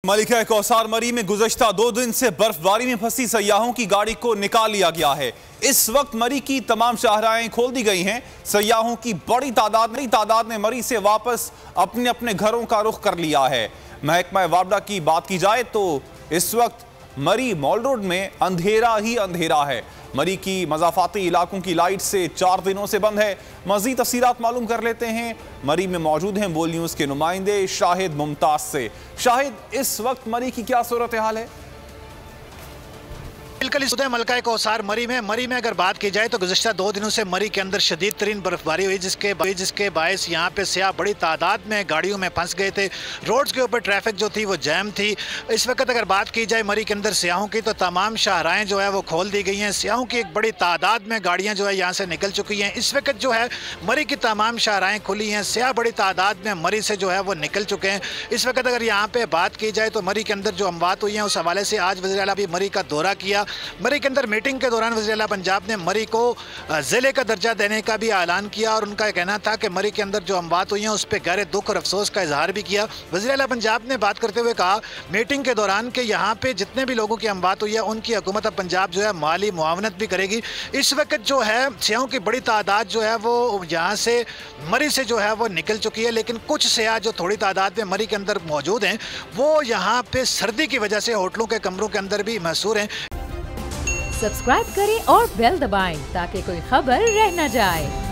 मलिका कौसार मरी में गुज़श्ता 2 दिन से बर्फबारी में फंसी सयाहों की गाड़ी को निकाल लिया गया है। इस वक्त मरी की तमाम शाहराहें खोल दी गई हैं। सयाहों की बड़ी तादाद ने मरी से वापस अपने अपने घरों का रुख कर लिया है। महकमा वापडा की बात की जाए तो इस वक्त मरी मॉल रोड में अंधेरा ही अंधेरा है। मरी की मज़ाफ़ाती इलाकों की लाइट से 4 दिनों से बंद है। मज़ीद तफ़सीलात मालूम कर लेते हैं। मरी में मौजूद हैं बोल न्यूज़ के नुमाइंदे शाहिद मुमताज़ से। शाहिद, इस वक्त मरी की क्या सूरत हाल है? बिल्कुल इस उदय मलिका कौसार मरी में अगर बात की जाए तो गुज़श्ता 2 दिनों से मरी के अंदर शदीद तरीन बर्फबारी हुई, जिसके बायस यहाँ पे सियाह बड़ी तादाद में गाड़ियों में फंस गए थे। रोड्स के ऊपर ट्रैफिक जो थी वो जैम थी। इस वक्त अगर बात की जाए मरी के अंदर सियाहों की तो तमाम शाहराएँ जो है वो खोल दी गई हैं। सियाहों की एक बड़ी तादाद में गाड़ियाँ जो है यहाँ से निकल चुकी हैं। इस वक्त जो है मरी की तमाम शाहराएँ खुली हैं। सियाह बड़ी तादाद में मरी से जो है वो निकल चुके हैं। इस वक्त अगर यहाँ पर बात की जाए तो मरी के अंदर जो अमवात हुई हैं उस हवाले से आज वज़ीर आला भी मरी का दौरा किया। मरी के अंदर मीटिंग के दौरान वज़ीर आला पंजाब ने मरी को ज़िले का दर्जा देने का भी ऐलान किया और उनका कहना था कि मरी के अंदर जो अमवात हुई हैं उस पर गहरे दुख और अफसोस का इजहार भी किया। वज़ीर आला पंजाब ने बात करते हुए कहा मीटिंग के दौरान कि यहाँ पे जितने भी लोगों की अमवात हुई है उनकी हुकूमत अब पंजाब जो है माली मुआवनत भी करेगी। इस वक्त जो है सियाहों की बड़ी तादाद जो है वो यहाँ से मरी से जो है वो निकल चुकी है, लेकिन कुछ सियाह जो थोड़ी तादाद में मरी के अंदर मौजूद हैं वो यहाँ पे सर्दी की वजह से होटलों के कमरों के अंदर भी महसूर हैं। सब्सक्राइब करें और बेल दबाएं ताकि कोई खबर रह न जाए।